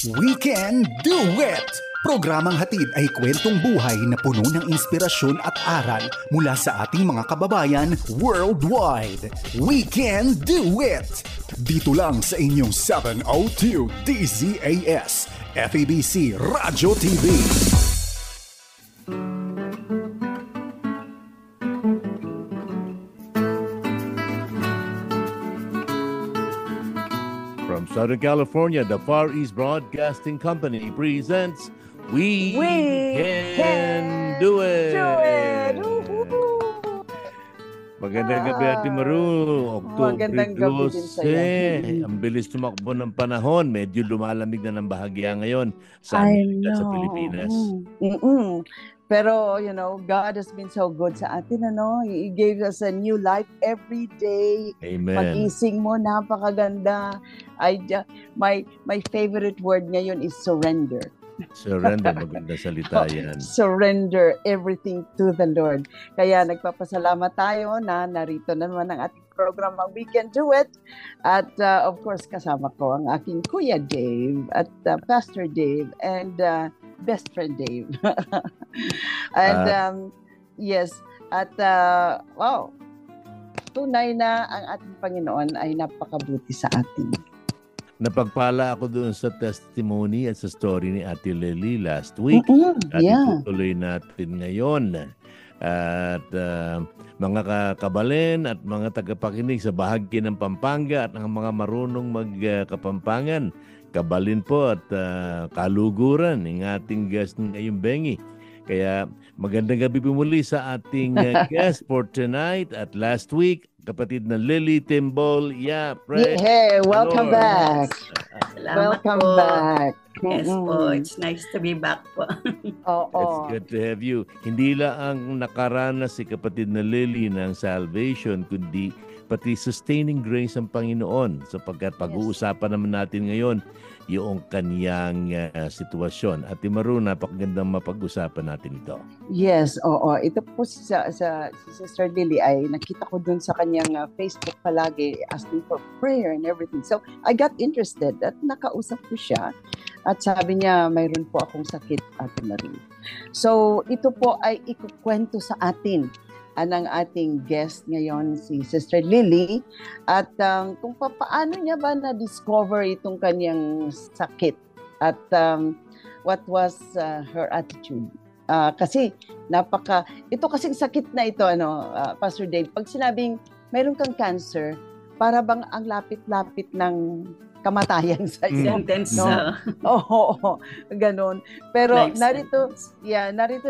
We Can Do It! Programang hatid ay kwentong buhay na puno ng inspirasyon at aral mula sa ating mga kababayan worldwide. We Can Do It! Dito lang sa inyong 702 DZAS, FEBC Radio TV. From Southern California, the Far East Broadcasting Company presents We Can Do It! Magandang gabi, Ate Maru. Magandang gabi din sa'yo. Ang bilis tumakbo ng panahon. Medyo lumalamig na ng bahagya ngayon sa Amerika, sa Pilipinas. Pero, you know, God has been so good sa atin, ano? He gave us a new life every day. Amen. Pag-ising mo, napakaganda. My favorite word ngayon is surrender. Surrender, maganda salita yan. Surrender everything to the Lord. Kaya nagpapasalamat tayo na narito na naman ang ating program We Can Do It. At of course, kasama ko ang aking Kuya Dave at Pastor Dave and best friend Dave. And yes, at wow, tunay na ang ating Panginoon ay napakabuti sa atin. Napagpala ako doon sa testimony at sa story ni Ate Lily last week. At itutuloy natin ngayon. At mga kabalin at mga tagapakinig sa bahagi ng Pampanga at ang mga marunong magkapampangan, kabalin po at kaluguran ng ating guest ngayong Bengi. Kaya magandang gabi muli sa ating guest for tonight at last week, kapatid na Lily Timbol. Hey, welcome back. Salamat back. Yes po, it's nice to be back po. It's good to have you. Hindi lang nakaranas si kapatid na Lily ng salvation, kundi pati sustaining grace ng Panginoon. Sapagkat pag-uusapan naman natin ngayon yung kaniyang sitwasyon. At Maru, napakagandang mapag-usapan natin ito. Yes, oo. Ito po si Sister Lily ay nakita ko dun sa kanyang Facebook palagi asking for prayer and everything. So, I got interested at nakausap ko siya. At sabi niya, mayroon po akong sakit, Ate Marie. So, ito po ay ikukwento sa atin ng ating guest ngayon, si Sister Lily, at kung paano niya ba na-discover itong kanyang sakit at what was her attitude. Kasi ito kasing sakit na ito, Pastor Dave, pag sinabing mayroon kang cancer, para bang ang lapit-lapit ng kamatayan sa iyo. Sentence. Oo, ganun. Pero narito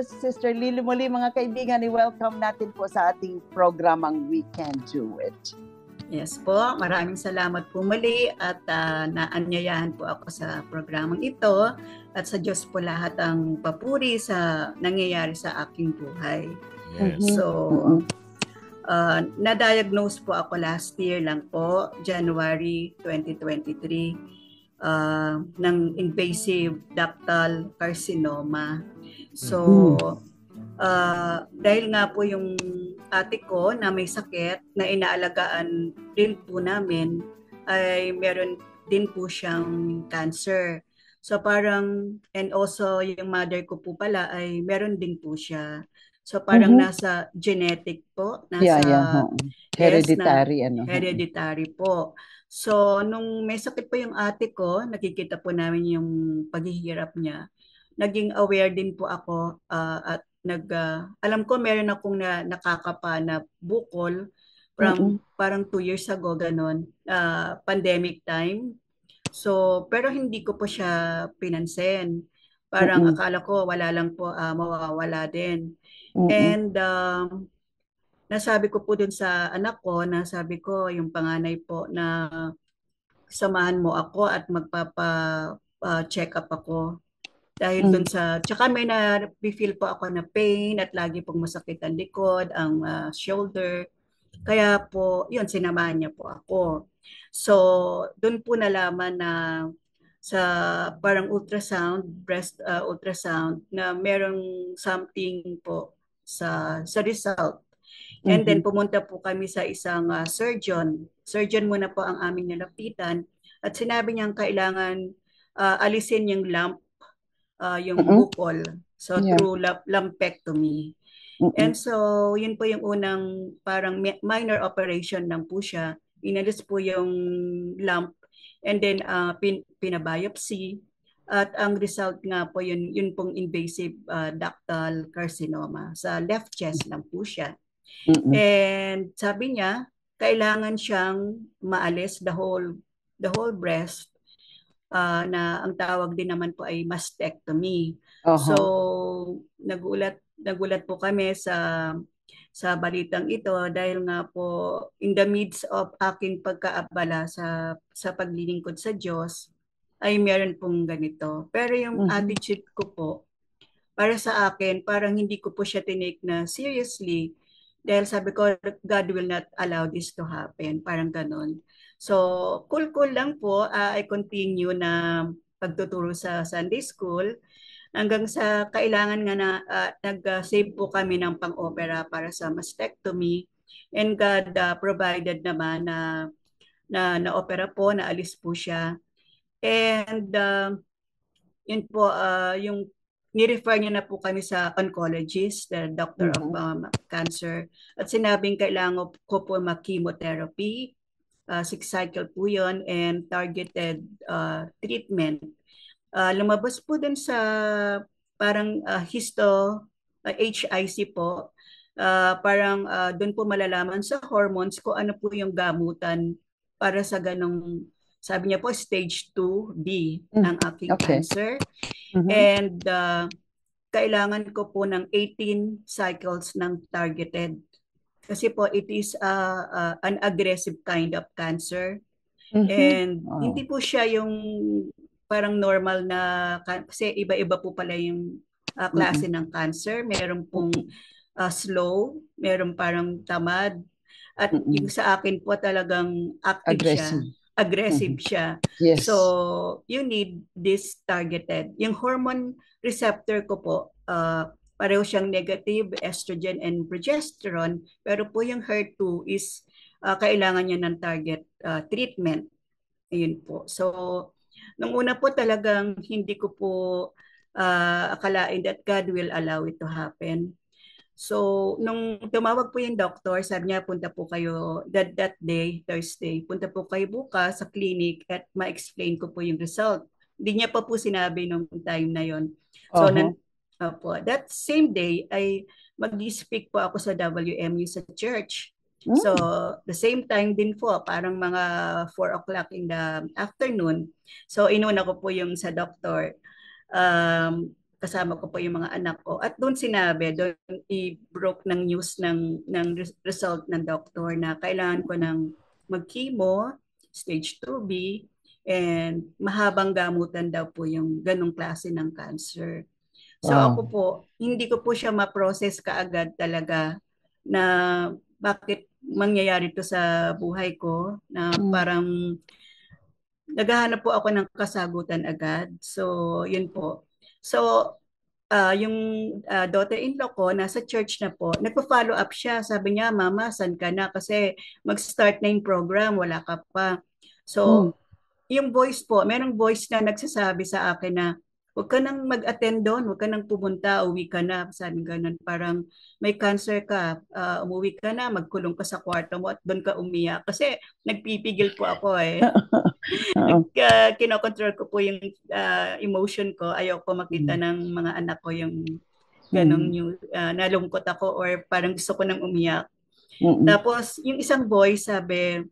si Sister Lily muli, mga kaibigan, i-welcome natin po sa ating programang We Can Do It. Yes po, maraming salamat po muli at naanyayahan po ako sa programang ito at sa Diyos po lahat ang papuri sa nangyayari sa aking buhay. Yes. So, na-diagnose po ako last year lang po, January 2023, ng invasive ductal carcinoma. So, dahil nga po yung ate ko na may sakit na inaalagaan din po namin, ay meron din po siyang cancer. So parang, and also yung mother ko po pala ay meron din po siya. So parang nasa genetic po, nasa hereditary hereditary po. So nung may sakit po yung ate ko, nakikita po namin yung paghihirap niya. Naging aware din po ako at alam ko meron akong nakakapa na bukol from parang 2 years ago ganon, pandemic time. So pero hindi ko po siya pinansin. Parang akala ko wala lang po, mawawala din. And nasabi ko po dun sa anak ko, nasabi ko yung panganay po na samahan mo ako at magpapa-check up ako. Dahil dun tsaka may na-feel po ako na pain at lagi pong masakit ang likod, ang shoulder. Kaya po, yun, sinamahan niya po ako. So, dun po nalaman na sa parang ultrasound, breast ultrasound, na merong something po sa result. And then pumunta po kami sa isang surgeon. Surgeon muna po ang aming nalapitan at sinabi niyang kailangan alisin yung lump, yung bukol. So through lumpectomy. And so, yun po yung unang parang minor operation lang po siya. Inalis po yung lump and then pinabiopsy. At ang result nga po yun pong invasive ductal carcinoma. Sa left chest lang po siya. And sabi niya, kailangan siyang maalis the whole breast na ang tawag din naman po ay mastectomy. So, nagulat po kami sa balitang ito dahil nga po in the midst of aking pagkaabala sa paglilingkod sa Diyos ay meron pong ganito. Pero yung attitude ko po, para sa akin, parang hindi ko po siya tinake na seriously dahil sabi ko, God will not allow this to happen. Parang ganon. So, cool lang po. I continue na pagtuturo sa Sunday School hanggang sa kailangan nga na nag-save po kami ng pang-opera para sa mastectomy. And God provided naman na opera po, naalis po siya. And yun po, yung ni-refer niya na po kami sa oncologist, the doctor of cancer. At sinabing kailangan ko po ma-chemotherapy. 6 cycle po yun and targeted treatment. Lumabas po dun sa parang HIC po. Parang dun po malalaman sa hormones kung ano po yung gamutan para sa ganong, sabi niya po, stage 2B ang aking cancer. And kailangan ko po ng 18 cycles ng targeted. Kasi po, it is an aggressive kind of cancer. And hindi po siya yung parang normal na, kasi iba-iba po pala yung klase ng cancer. Meron pong slow, meron parang tamad. At yung sa akin po talagang active siya. Aggressive siya. Yes. So, you need this targeted. Yung hormone receptor ko po, pareho siyang negative, estrogen and progesterone, pero po yung HER2 is kailangan niya ng target treatment. Ayun po. So, nung una po talagang hindi ko po akalain that God will allow it to happen. So, nung tumawag po yung doctor, sabi niya, punta po kayo that day, Thursday, punta po kayo bukas sa clinic at ma-explain ko po yung result. Hindi niya pa po sinabi nung time na yon. So, that same day ay mag-speak po ako sa WMU sa church. So, the same time din po, parang mga 4 o'clock in the afternoon. So, inuna ko po yung sa doctor. Kasama ko po yung mga anak ko. At doon sinabi, doon i-broke ng news ng result ng doctor na kailangan ko ng mag-chemo, stage 2B, and mahabang gamutan daw po yung ganong klase ng cancer. So ako po, hindi ko po siya ma-process kaagad talaga na bakit mangyayari to sa buhay ko na parang naghahanap po ako ng kasagutan agad. So, yun po. So, yung daughter-in-law ko, nasa church na po, nagpa-follow up siya. Sabi niya, Mama, saan ka na? Kasi mag-start na yung program, wala ka pa. So, yung voice po, merong voice na nagsasabi sa akin na, huwag ka nang mag-attend doon, huwag ka nang pumunta, uwi ka na. Sabi ganun, parang may cancer ka, umuwi ka na, magkulong ka sa kwarto mo at doon ka umiyak. Kasi nagpipigil po ako eh. Kinokontrol ko po yung emotion ko. Ayaw ko makita ng mga anak ko yung ganong yung nalungkot ako or parang gusto ko nang umiyak. Tapos yung isang boy sabi,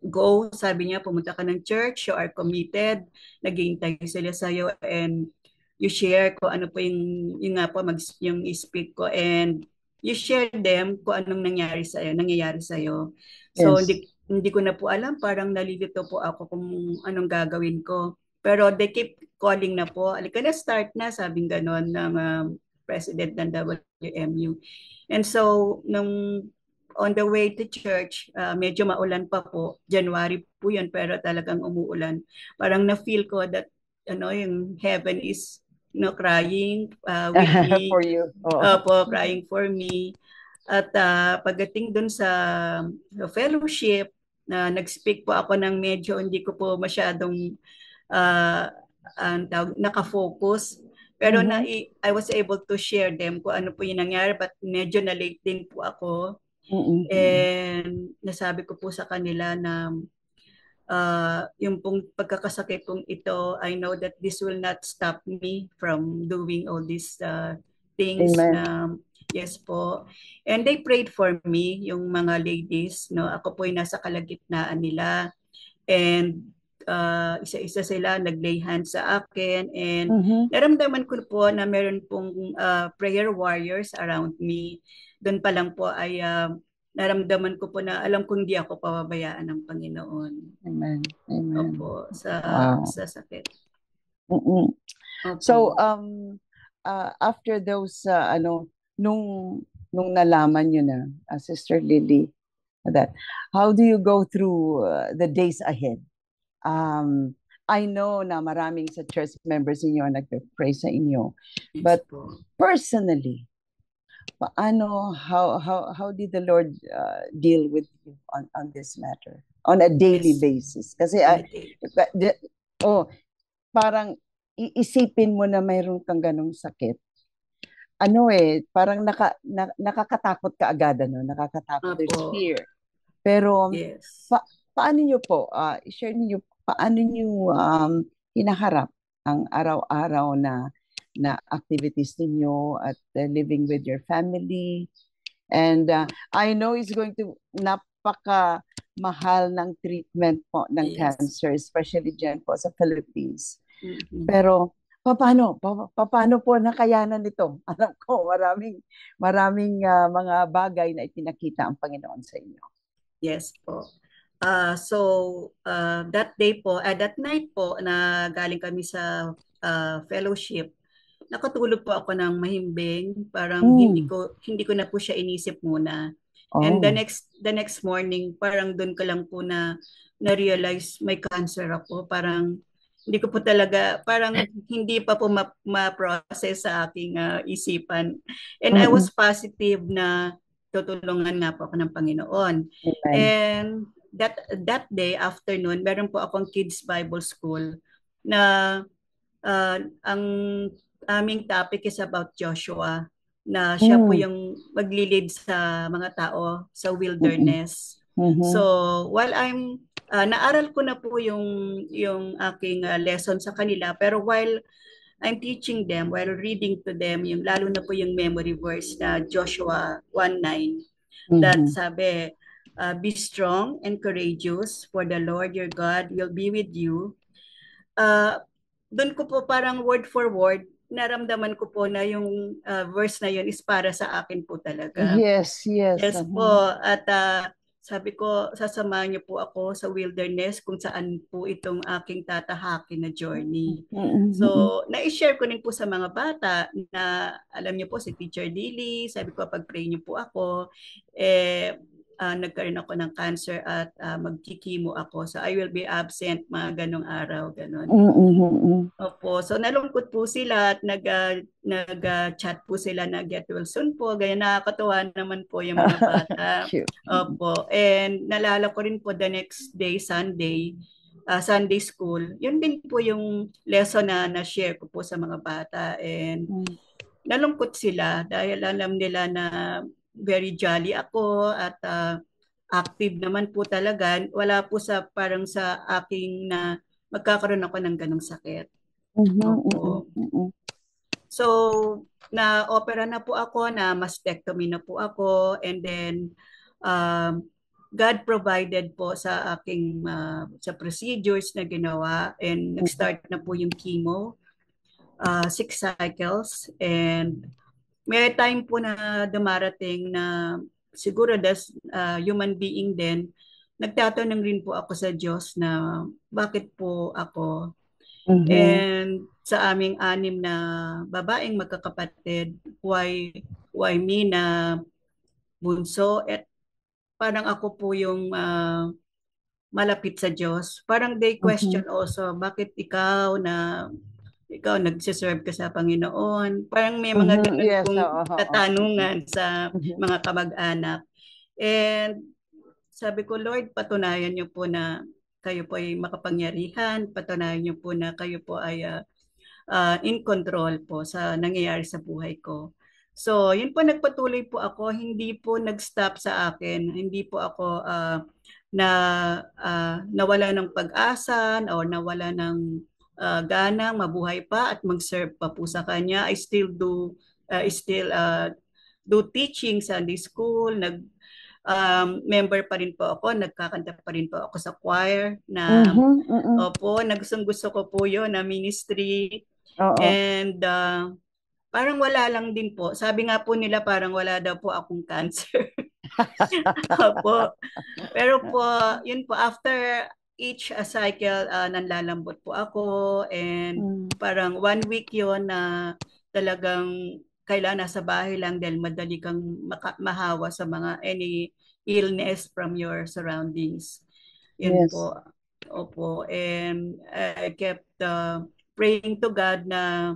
go, sabi niya, pumunta ka ng church, you are committed, naghihintay sila sa'yo and you share ko ano po yung nga po yung speak ko and you share them kung anong nangyayari sa'yo. So hindi ko na po alam, parang nalilito po ako kung anong gagawin ko. Pero they keep calling na po, alika na, start na, sabing ganon ng president ng WMU. And so, on the way to church, medyo maulan pa po. January po yun, pero talagang umuulan. Parang na-feel ko that yung heaven is crying with me. For you. Crying for me. At pagdating dun sa fellowship, nag-speak po ako ng medyo hindi ko po masyadong nakafocus. Pero I was able to share them kung ano po yung nangyari, but medyo na-late din po ako. And nasabi ko po sa kanila na yung pong pagkakasakit kong ito, I know that this will not stop me from doing all these things. Yes po. And they prayed for me, yung mga ladies, no? Ako po ay nasa kalagitnaan nila. And isa-isa sila nag-lay hands sa akin. And naramdaman ko po na meron pong prayer warriors around me. Doon pa lang po ay naramdaman ko po na alam kong hindi ako pababayaan ng Panginoon. Amen. Amen. Opo, sa sakit. Opo. So, after those, nung nalaman nyo na, Sister Lily, that, how do you go through the days ahead? I know na maraming sa church members niyo nagpe-pray sa inyo, but personally, paano, how did the Lord deal with you on this matter on a daily basis? Kasi parang iisipin mo na mayroon kang ganong sakit. Parang nakakatakot ka agad, nakakatakot, there's fear. Pero paano niyo po i-share niyo paano niyo hinaharap ang araw-araw na activities ninyo at living with your family? And I know it's going to napaka mahal ng treatment po ng cancer, especially dyan po sa Philippines. Pero paano po nakayanan nito? Alam ko maraming mga bagay na ipinakita ang Panginoon sa inyo. Yes po. So that day po, that night po na galing kami sa fellowship, nakatulog po ako ng mahimbing, parang hindi ko na po siya inisip muna. And the next morning, parang doon ko lang po na-realize may cancer ako. Parang hindi ko po talaga, parang hindi pa po ma-process sa aking isipan. And I was positive na tutulungan nga po ako ng Panginoon. And that day, afternoon, meron po akong kids Bible school na ang aming topic is about Joshua, na siya po yung maglilid sa mga tao sa wilderness. So while naaral ko na po yung aking lesson sa kanila, pero while I'm teaching them, while reading to them, yung lalo na po yung memory verse na Joshua 1:9, that sabi, be strong and courageous, for the Lord your God will be with you. Doon ko po parang word for word, naramdaman ko po na yung verse na yun is para sa akin po talaga. Yes. Yes po. At sabi ko, sasamahan niyo po ako sa wilderness kung saan po itong aking tatahakin na journey. So, na-share ko din po sa mga bata na alam niyo po si Teacher Lily, sabi ko pag-pray niyo po ako, nagkaroon ako ng cancer at magkikimo ako. So, I will be absent mga ganong araw, ganon. Opo. So, nalungkot po sila at nag-chat po sila na get well soon po. Ganyan, nakakatuwa naman po yung mga bata. Opo. And nalala ko rin po the next day, Sunday school. Yun din po yung lesson na na-share ko po sa mga bata. And nalungkot sila dahil alam nila na very jolly ako at active naman po talaga. Wala po parang sa aking na magkakaroon ako ng ganong sakit. So, na-opera na po ako, na mastectomy na po ako, and then God provided po sa aking sa procedures na ginawa, and nag-start na po yung chemo, 6 cycles, and may time po na dumarating na siguro human being din, nagtatanong rin po ako sa Diyos na bakit po ako. And sa aming 6 na babaeng magkakapatid, why me na bunso, at parang ako po yung malapit sa Diyos. Parang they question also, bakit ikaw nagsiserve ka sa Panginoon? Parang may mga ganun katanungan sa mga kamag-anak. And sabi ko, Lord, patunayan niyo po na kayo po ay makapangyarihan, patunayan niyo po na kayo po ay in control po sa nangyayari sa buhay ko. So, yun po nagpatuloy po ako, hindi po nag-stop sa akin, hindi po ako na nawala ng pag-asa o nawala ng ganang mabuhay pa at mag-serve pa po sa kanya. I still do teaching Sunday school, member pa rin po ako, nagkakanta pa rin po ako sa choir na opo, gusto ko po yun na ministry. And parang wala lang din po. Sabi nga po nila parang wala daw po akong cancer. Opo. Pero po, yun po, after each cycle, nanlalambot po ako and parang 1 week yun na talagang kailangan nasa bahay lang dahil madali kang mahawa sa mga any illness from your surroundings. Yun po. Opo. And I kept praying to God na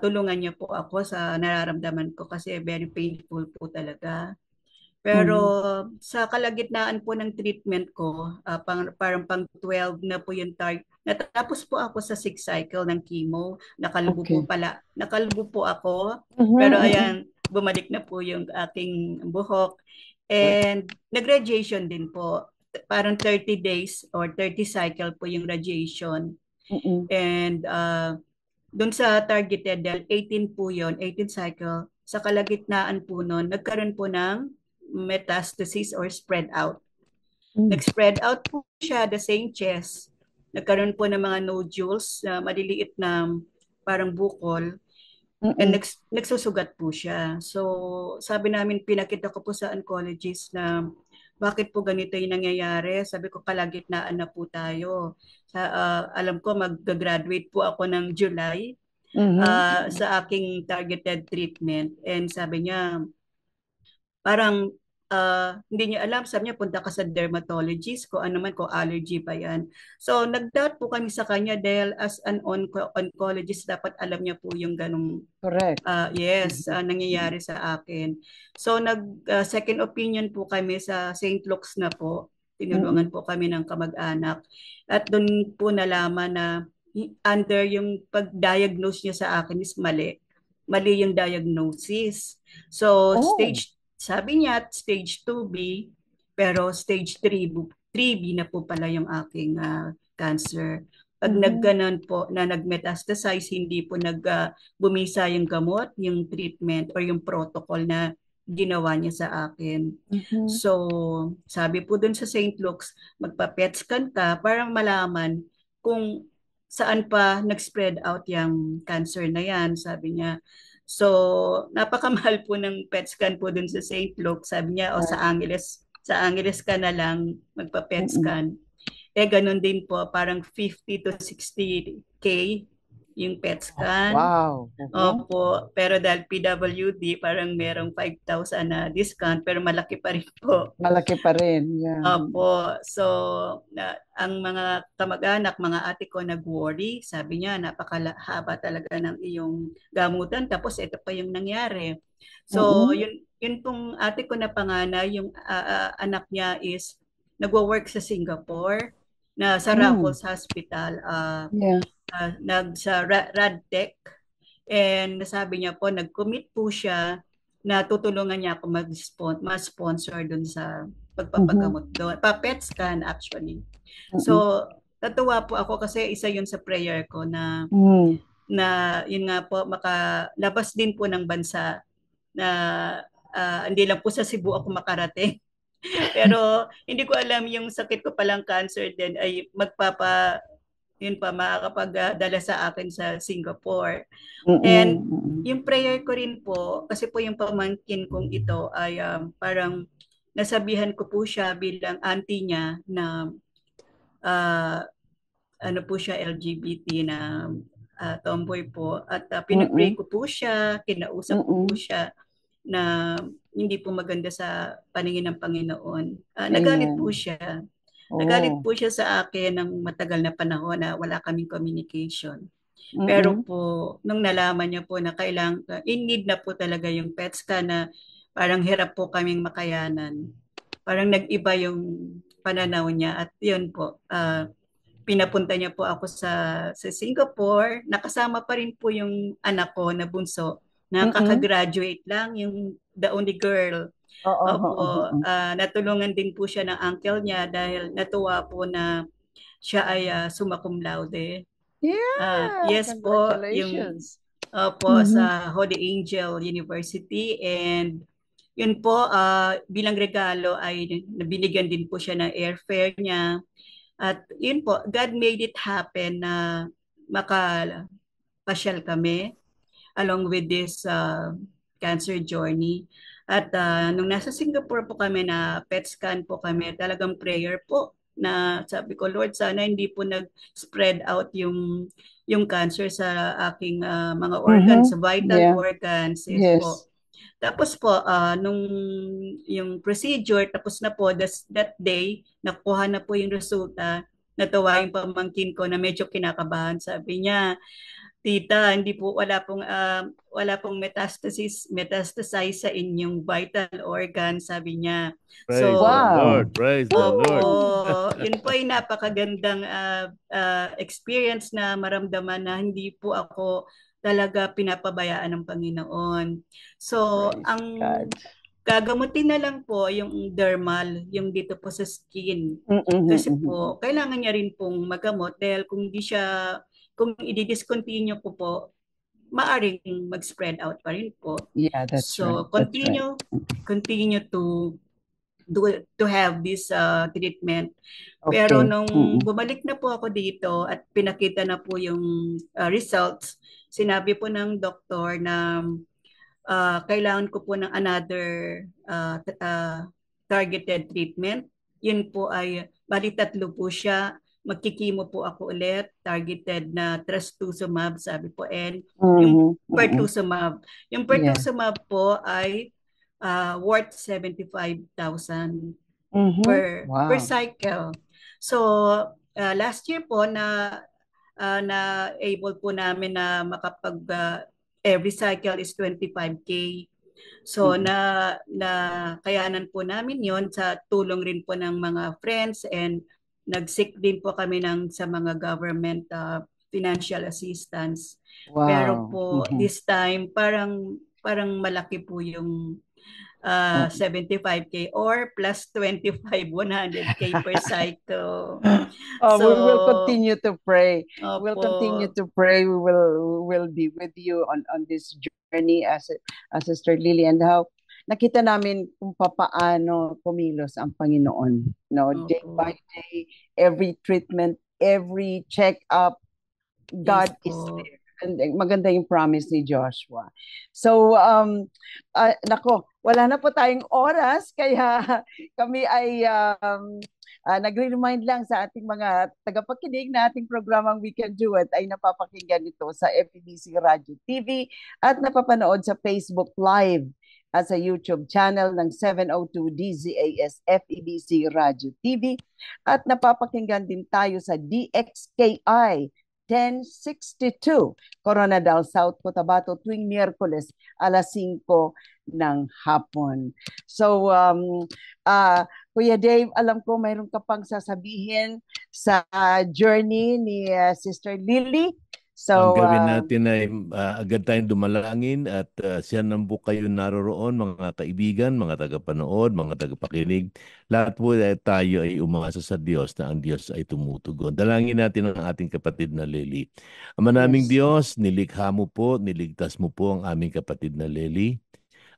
tulungan niya po ako sa nararamdaman ko kasi very painful po talaga. Pero sa kalagitnaan po ng treatment ko, parang pang 12 na po yung target. Natapos po ako sa 6 cycle ng chemo. Nakalbo po ako. Pero ayan, bumalik na po yung aking buhok. And nag-radiation din po. Parang 30 days or 30 cycle po yung radiation. And doon sa targeted, 18 po yun, 18 cycle. Sa kalagitnaan po nun, nagkaroon po ng metastasis or spread out. Nag-spread out po siya, the same chest. Nagkaroon po ng mga nodules na maliliit na parang bukol. And nagsusugat po siya. So, sabi namin, pinakita ko po sa oncologist na bakit po ganito yung nangyayari. Sabi ko, kalagitnaan na po tayo. Alam ko, mag-graduate po ako ng July sa aking targeted treatment. And sabi niya, parang hindi niya alam, sabi niya punta ka sa dermatologist kung ano man, kung allergy ba yan. So nag-doubt po kami sa kanya dahil as an oncologist dapat alam niya po yung ganong correct. Nangyayari sa akin. So second opinion po kami sa St. Luke's na po. Tinulungan po kami ng kamag-anak. At doon po nalaman na under yung pag-diagnose niya sa akin is mali. Mali yung diagnosis. So sabi niya, stage 2B, pero stage 3B na po pala yung aking cancer. Pag nagganon po, na nag-metastasize, hindi po bumisa yung gamot, yung treatment, or yung protocol na ginawa niya sa akin. So, sabi po dun sa St. Luke's, magpa-PET scan ka para malaman kung saan pa nag-spread out yung cancer na yan, sabi niya. So, napakamahal po ng PET scan po dun sa St. Luke. Sabi niya, sa Angeles ka na lang magpa-PET scan. Ganun din po, parang 50 to 60K yung PET scan. Wow. Opo, pero dahil PWD, parang merong 5,000 na discount, pero malaki pa rin po. Malaki pa rin, yeah. Opo, so ang mga kamag-anak, mga ate ko nag-worry. Sabi niya, napakahaba talaga ng iyong gamutan, tapos ito pa yung nangyari. So, yun pong ate ko na panganay, yung anak niya is nagwo-work sa Singapore, na sa Raffles Hospital. Sa Radtech, and nasabi niya po, nag-commit po siya na tutulungan niya ako mag-sponsor dun sa pagpapagamot doon. Pa-PET scan actually. So, natuwa po ako kasi isa yun sa prayer ko na yun nga po, makalabas din po ng bansa na hindi lang po sa Cebu ako makarating. Pero hindi ko alam yung sakit ko palang cancer din ay makakapagdala sa akin sa Singapore. And yung prayer ko rin po, kasi po yung pamangkin kong ito ay parang nasabihan ko po siya bilang auntie niya na ano po siya, LGBT na tomboy po. At pinag-pray ko po siya, kinausap ko po siya na hindi po maganda sa paningin ng Panginoon. Nagalit po siya. Nagalit po siya sa akin ng matagal na panahon na wala kaming communication. Pero po, nung nalaman niya po na in need na po talaga yung PET scan na parang hirap po kaming makayanan. Parang nag-iba yung pananaw niya. At yun po, pinapunta niya po ako sa Singapore. Nakasama pa rin po yung anak ko na bunso. Mm-mm. Nakaka-graduate lang, yung the only girl. Oo, oo, Opo, oo. natulungan din po siya ng uncle niya dahil natuwa po na siya ay summa cum laude. Yeah, Yes po, yung congratulations. opo Mhm. sa Holy Angel University, and yun po bilang regalo ay nabinigyan din po siya ng airfare niya. At yun po, God made it happen na makapasyal kami along with this cancer journey. At nung nasa Singapore po kami na PET scan po kami, talagang prayer po na sabi ko, Lord, sana hindi po nag-spread out yung cancer sa aking mga organs, Mhm. vital Yeah. organs. Yes po. Yes. Tapos po, nung yung procedure, tapos na po, that day, nakuha na po yung resulta, natawa yung pamangkin ko na medyo kinakabahan. Sabi niya, Tita, hindi po wala pong metastasize sa inyong vital organ, sabi niya. Praise the So, Wow. Lord. Praise the opo, Lord. Woo! yun po ay napakagandang experience na maramdaman na hindi po ako talaga pinapabayaan ng Panginoon. So, Praise ang God. gagamutin na lang po yung dermal, yung dito po sa skin. Mm-mm, Kasi mhm. po, kailangan niya rin pong magamot dahil kung i-discontinue ko po, maaring mag-spread out pa rin po. Yeah, that's right. So, That's right. continue to have this treatment. Pero Okay. nung Mm-mm. bumalik na po ako dito at pinakita na po yung results, sinabi po ng doktor na kailangan ko po ng another targeted treatment. Yun po ay, bali tatlo po siya. Magkikimo po ako ulit, targeted na trastuzumab, sabi po, and yung Mhm, mm-mm. pertuzumab. Yung Yeah. pertuzumab po ay worth 75,000 Mhm. per Wow. cycle. So, last year po na able po namin na makapag every cycle is 25K. So Mm-mm. na kayanan po namin 'yon sa tulong rin po ng mga friends, and nag-seek din po kami sa mga government financial assistance. Pero Wow. po Mhm. this time parang malaki po yung Oh. 75K or plus 25, 100K per cycle. We will So, continue to pray. We'll opo, continue to pray. We will be with you on this journey as Sister Lily, and how nakita namin kung papaano kumilos ang Panginoon. No, day by opo. day, every treatment, every check-up, Yes God is po. there. And maganda yung promise ni Joshua. So, nako, wala na po tayong oras, kaya kami ay nagre-remind lang sa ating mga tagapakinig na ating programang We Can Do It ay napapakinggan ito sa FEBC Radio TV at napapanood sa Facebook Live at sa YouTube channel ng 702 DZAS FEBC Radio TV at napapakinggan din tayo sa DXKI 1062 Coronadal South, Cotabato tuwing Miyerkules alas 5 ng hapon. So, Kuya Dave, alam ko mayroon ka pang sasabihin sa journey ni Sister Lily. Ang So, gawin natin ay agad tayong dumalangin at siya nang po kayo naroroon, mga kaibigan, mga tagapanood, mga tagapakinig. Lahat po tayo ay umasa sa Diyos na ang Diyos ay tumutugon. Dalangin natin ang ating kapatid na Lily. Ama naming yes. Diyos, nilikha mo po, niligtas mo po ang aming kapatid na Lily.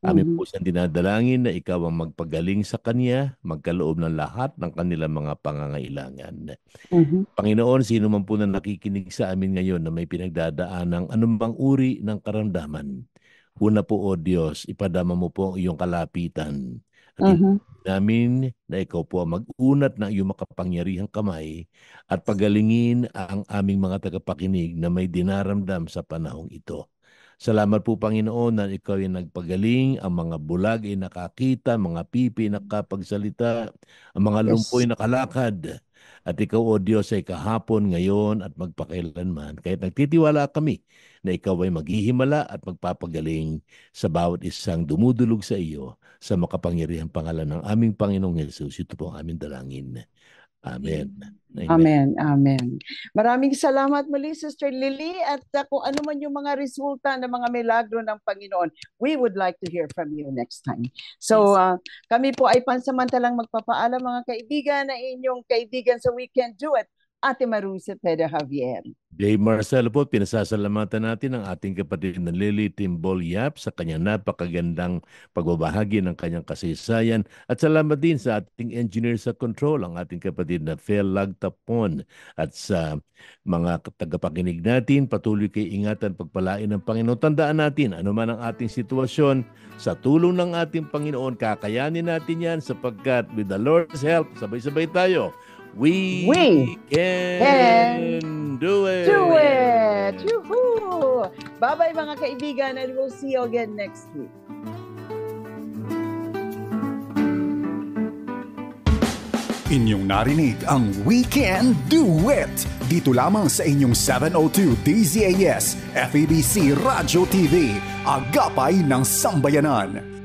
Amin Mhm. po siyang dinadalangin na ikaw ang magpagaling sa kanya, magkaloob ng lahat ng kanilang mga pangangailangan. Mhm. Panginoon, sino man po na nakikinig sa amin ngayon na may pinagdadaan ng anumang uri ng karamdaman, una po, O Diyos, ipadama mo po ang iyong kalapitan. At Mhm. namin na ikaw po ang mag-unat ng iyong makapangyarihang kamay at pagalingin ang aming mga tagapakinig na may dinaramdam sa panahong ito. Salamat po, Panginoon, na ikaw ay nagpagaling, ang mga bulag ay nakakita, mga pipi nakapagsalita, ang mga lumpoy Yes. nakalakad. At ikaw, O Diyos, ay kahapon, ngayon at magpakailanman. Kahit nagtitiwala kami na ikaw ay maghihimala at magpapagaling sa bawat isang dumudulog sa iyo sa makapangyarihang pangalan ng aming Panginoong Hesus. Ito po ang aming dalangin. Amen. Amen. Amen. Maraming salamat muli, Sister Lily. At kung ano man yung mga resulta ng mga milagro ng Panginoon, we would like to hear from you next time. So, kami po ay pansamantalang magpapaalam, mga kaibigan, na inyong kaibigan sa We Can Do It, Ate Maru Cepeda Javier. Dave Marcelo po, pinasasalamatan natin ang ating kapatid na Lily Timbol Yap sa kanyang napakagandang pagbabahagi ng kanyang kasaysayan. At salamat din sa ating engineer sa control, ang ating kapatid na Fel Lagtapon. At sa mga tagapakinig natin, patuloy kayo ingatan, pagpalain ng Panginoon. Tandaan natin, ano man ang ating sitwasyon, sa tulong ng ating Panginoon, kakayanin natin yan sapagkat with the Lord's help, sabay-sabay tayo, We can do it! Do it! Yoo-hoo! Bye-bye mga kaibigan, and we'll see you again next week. Inyong narinig ang We Can Do It! Dito lamang sa inyong 702 DZAS FEBC Radio TV, Agapay ng Sambayanan.